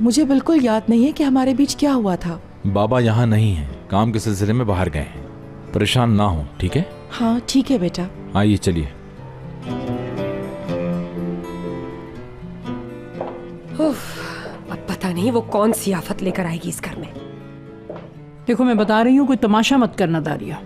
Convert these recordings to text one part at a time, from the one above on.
मुझे बिल्कुल याद नहीं है कि हमारे बीच क्या हुआ था। बाबा यहाँ नहीं है, काम के सिलसिले में बाहर गए हैं। परेशान ना हो, ठीक है? हाँ ठीक है बेटा। आइए चलिए। अब पता नहीं वो कौन सी आफत लेकर आएगी इस घर में। देखो मैं बता रही हूँ, कोई तमाशा मत करना दारिया।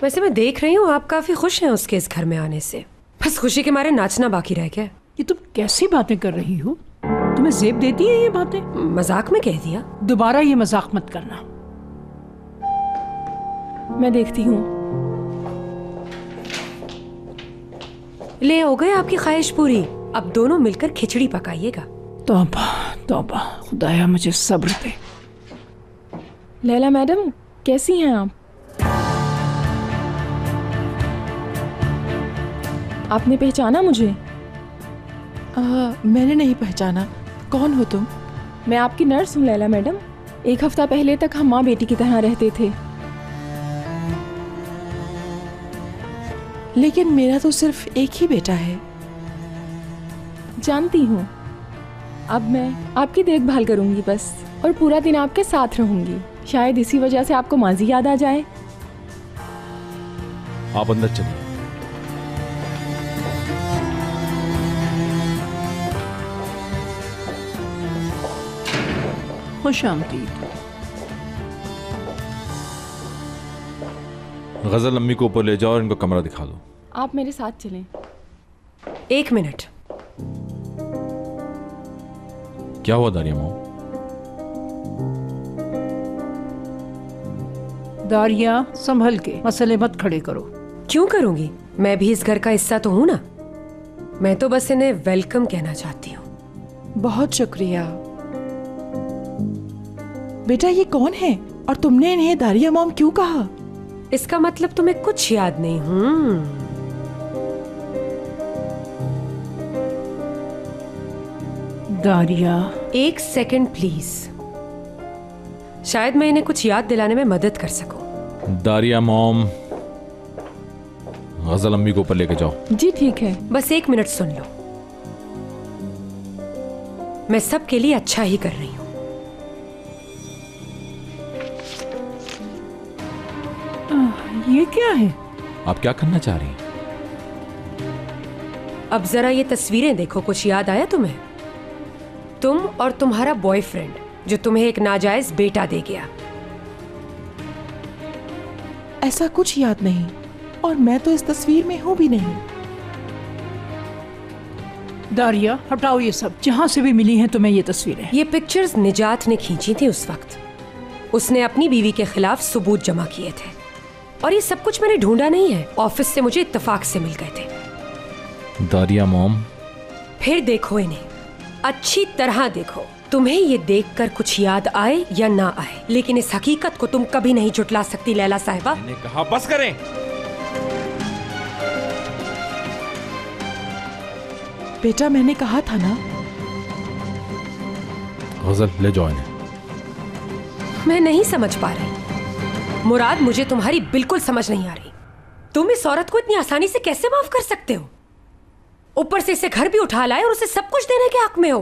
वैसे मैं देख रही हूँ आप काफी खुश हैं उसके इस घर में आने से। बस खुशी के मारे नाचना बाकी रह गया। ये तुम कैसी बातें कर रही हो? तुम्हें जेब देती है ये बातें? मजाक में कह दिया। दोबारा ये मजाक मत करना। मैं देखती हूँ। ले हो गए आपकी ख्वाहिश पूरी। अब दोनों मिलकर खिचड़ी पकाइएगा। तौबा तौबा, खुदाया मुझे सब्र दे। लैला मैडम कैसी हैं आप? आपने पहचाना मुझे? मैंने नहीं पहचाना। कौन हो तुम? मैं आपकी नर्स हूँ लैला मैडम। 1 हफ्ता पहले तक हम माँ बेटी की तरह रहते थे, लेकिन मेरा तो सिर्फ एक ही बेटा है। जानती हूँ। अब मैं आपकी देखभाल करूंगी बस, और पूरा दिन आपके साथ रहूंगी। शायद इसी वजह से आपको माजी याद आ जाए। आप अंदर चलिए। खुश आमदीद। गजल अम्मी को ऊपर ले जाओ और इनको कमरा दिखा दो। आप मेरे साथ चलें। 1 मिनट। क्या हुआ दारिया माँ? दारिया संभल के, मसले मत खड़े करो। क्यों करूंगी? मैं भी इस घर का हिस्सा तो हूं ना। मैं तो बस इन्हें वेलकम कहना चाहती हूँ। बहुत शुक्रिया बेटा। ये कौन है और तुमने इन्हें दारिया मॉम क्यों कहा? इसका मतलब तुम्हें कुछ याद नहीं? दारिया 1 सेकंड प्लीज। शायद मैं इन्हें कुछ याद दिलाने में मदद कर सकूं। दारिया मॉम, गजल अम्मी को ऊपर लेके जाओ। जी ठीक है। बस 1 मिनट सुन लो। मैं सबके लिए अच्छा ही कर रही हूँ। ये क्या है? आप क्या करना चाह रही हैं? अब जरा ये तस्वीरें देखो। कुछ याद आया तुम्हें? तुम और तुम्हारा बॉयफ्रेंड जो तुम्हें एक नाजायज बेटा दे गया। ऐसा कुछ याद नहीं, और मैं तो इस तस्वीर में हूं भी नहीं। दारिया हटाओ ये सब। जहां से भी मिली हैं तुम्हें ये तस्वीरें। ये पिक्चर्स निजात ने खींची थी उस वक्त। उसने अपनी बीवी के खिलाफ सबूत जमा किए थे, और ये सब कुछ मैंने ढूंढा नहीं है। ऑफिस से मुझे इत्तेफाक से मिल गए थे। दारिया मॉम, फिर देखो इन्हें, अच्छी तरह देखो। तुम्हें ये देखकर कुछ याद आए या ना आए, लेकिन इस हकीकत को तुम कभी नहीं झुटला सकती लैला साहिबा। मैंने कहा बस करें। बेटा मैंने कहा था ना। गजल ले जाओ इन्हें। मैं नहीं समझ पा रही मुराद, मुझे तुम्हारी बिल्कुल समझ नहीं आ रही। तुम इस औरत को इतनी आसानी से कैसे माफ कर सकते हो? ऊपर से इसे घर भी उठा लाए और उसे सब कुछ देने के हक में हो।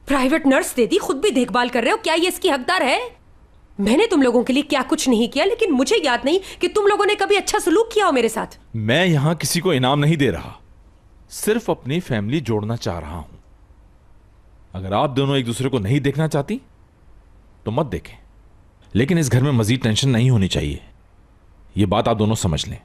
प्राइवेट नर्स दे दी, खुद भी देखभाल कर रहे हो। क्या ये इसकी हकदार है? मैंने तुम लोगों के लिए क्या कुछ नहीं किया, लेकिन मुझे याद नहीं कि तुम लोगों ने कभी अच्छा सलूक किया हो मेरे साथ। मैं यहां किसी को इनाम नहीं दे रहा, सिर्फ अपनी फैमिली जोड़ना चाह रहा हूं। अगर आप दोनों एक दूसरे को नहीं देखना चाहती तो मत देखें, लेकिन इस घर में मजीद टेंशन नहीं होनी चाहिए। यह बात आप दोनों समझ लें।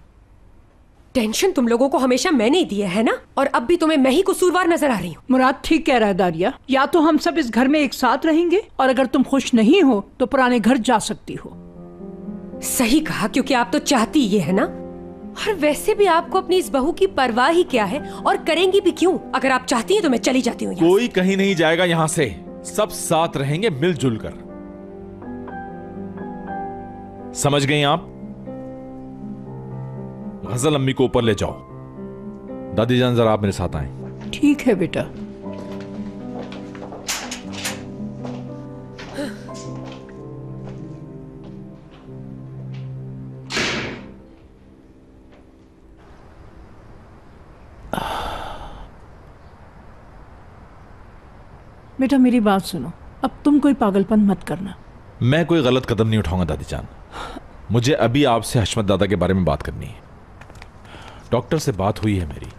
टेंशन तुम लोगों को हमेशा मैंने ही दी है ना, और अब भी तुम्हें मैं ही कसूरवार नजर आ रही हूँ। मुराद ठीक कह रहा है दारिया। या तो हम सब इस घर में एक साथ रहेंगे, और अगर तुम खुश नहीं हो तो पुराने घर जा सकती हो। सही कहा, क्योंकि आप तो चाहती ये है ना। और वैसे भी आपको अपनी इस बहू की परवाह ही क्या है, और करेंगी भी क्यों? अगर आप चाहती हैं तो मैं चली जाती हूँ। कोई कहीं नहीं जाएगा यहां से, सब साथ रहेंगे मिलजुल कर। समझ गई आप? गजल अम्मी को ऊपर ले जाओ। दादी जान जरा आप मेरे साथ आए। ठीक है बेटा। बेटा मेरी बात सुनो, अब तुम कोई पागलपन मत करना। मैं कोई गलत कदम नहीं उठाऊंगा दादी जान। मुझे अभी आपसे हशमत दादा के बारे में बात करनी है। डॉक्टर से बात हुई है मेरी।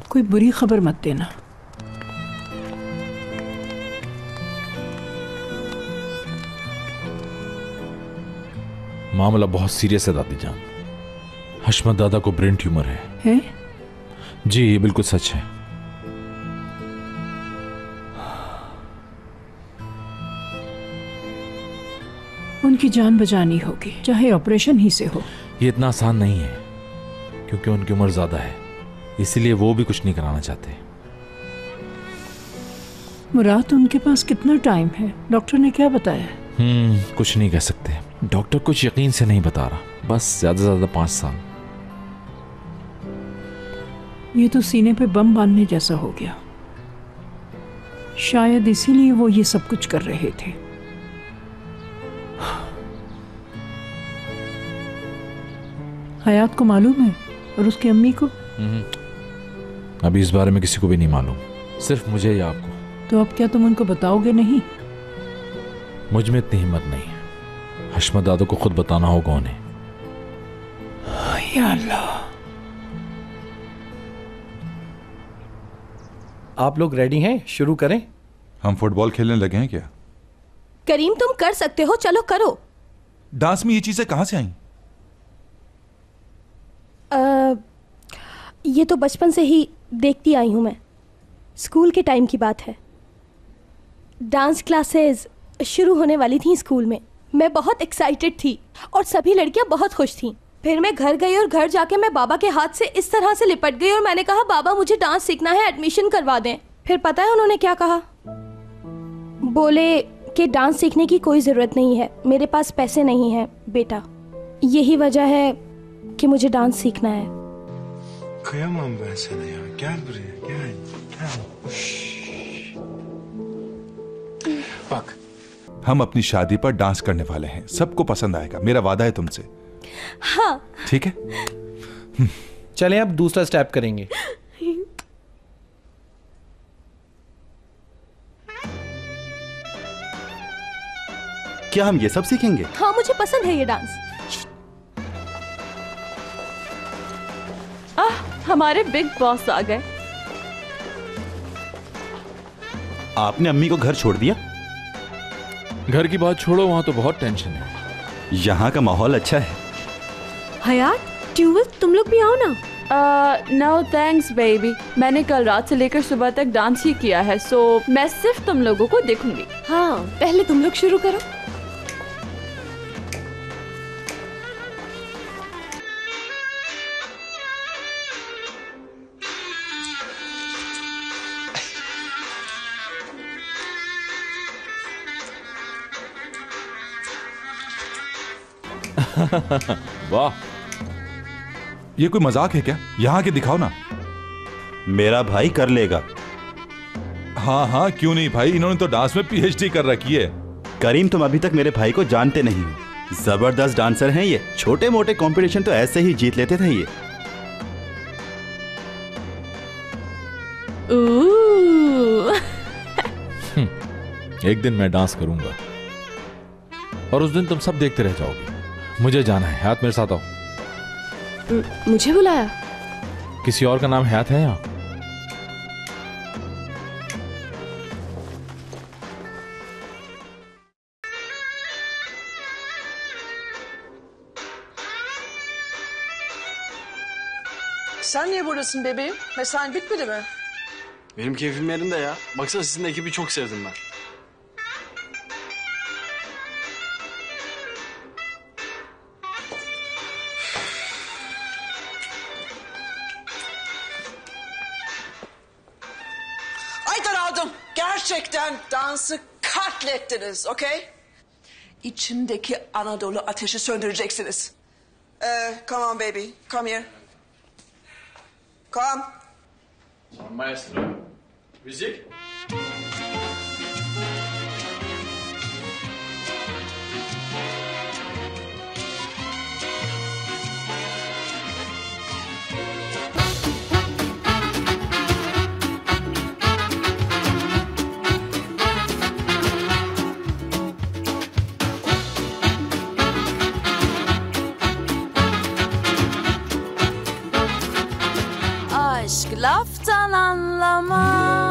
कोई बुरी खबर मत देना। मामला बहुत सीरियस है दादी जान। हशमत दादा को ब्रेन ट्यूमर है? जी ये बिल्कुल सच है। उनकी जान बचानी होगी, चाहे ऑपरेशन ही से हो। ये इतना आसान नहीं है क्योंकि उनकी उम्र ज्यादा है, इसलिए वो भी कुछ नहीं कराना चाहते। मुराद उनके पास कितना टाइम है? डॉक्टर ने क्या बताया? कुछ नहीं कह सकते। डॉक्टर कुछ यकीन से नहीं बता रहा, बस ज्यादा से ज्यादा 5 साल। ये तो सीने पे बम बांधने जैसा हो गया। शायद इसीलिए वो ये सब कुछ कर रहे थे। हयात को मालूम है और उसकी अम्मी को? अभी इस बारे में किसी को भी नहीं मालूम, सिर्फ मुझे या आपको। तो अब क्या तुम उनको बताओगे नहीं? मुझ में इतनी हिम्मत नहीं है। हशमत दादा को खुद बताना होगा उन्हें। या अल्लाह। आप लोग रेडी हैं? शुरू करें? हम फुटबॉल खेलने लगे हैं क्या? करीम तुम कर सकते हो, चलो करो। डांस में ये चीजें कहां से आई? ये तो बचपन से ही देखती आई हूँ मैं। स्कूल के टाइम की बात है। डांस क्लासेस शुरू होने वाली थी स्कूल में। मैं बहुत एक्साइटेड थी और सभी लड़कियां बहुत खुश थीं। फिर मैं घर गई और घर जाके मैं बाबा के हाथ से इस तरह से लिपट गई और मैंने कहा बाबा मुझे डांस सीखना है, एडमिशन करवा दें। फिर पता है उन्होंने क्या कहा? बोले कि डांस सीखने की कोई ज़रूरत नहीं है, मेरे पास पैसे नहीं हैं बेटा। यही वजह है कि मुझे डांस सीखना है। Kıyamam ben sana ya. Gel buraya, gel. Gel. बक हम अपनी शादी पर डांस करने वाले हैं, सबको पसंद आएगा, मेरा वादा है तुमसे। हाँ ठीक है? चलें अब दूसरा स्टेप करेंगे। क्या हम ये सब सीखेंगे? हाँ मुझे पसंद है ये डांस। हमारे बिग बॉस आ गए। आपने अम्मी को घर छोड़ दिया? घर की बात छोड़ो, वहां तो बहुत टेंशन है। यहाँ का माहौल अच्छा है। हयात, ट्यूबल तुम लोग भी आओ ना। नो थैंक्स बेबी, मैंने कल रात से लेकर सुबह तक डांस ही किया है, सो मैं सिर्फ तुम लोगों को देखूंगी। हाँ पहले तुम लोग शुरू करो। वाह, ये कोई मजाक है क्या? यहाँ के दिखाओ ना। मेरा भाई कर लेगा। हाँ हाँ क्यों नहीं भाई, इन्होंने तो डांस में पीएचडी कर रखी है। करीम तुम अभी तक मेरे भाई को जानते नहीं हो। जबरदस्त डांसर हैं ये, छोटे मोटे कंपटीशन तो ऐसे ही जीत लेते थे ये। एक दिन मैं डांस करूंगा और उस दिन तुम सब देखते रह जाओगे। मुझे जाना है, हयात मेरे साथ आओ। मुझे बुलाया? किसी और का नाम हयात है यहाँ? Sen niye buradasın bebeğim? Mesain bitmedi mi? Benim keyfim yerinde ya. Baksana sizin ekibi çok sevdim ben. Ay daraldım. Gerçekten dansı katlettiniz, okey? İçimdeki Anadolu ateşi söndüreceksiniz. Come on baby, come here. Come. Maestro. Müzik. laftan anlamaz.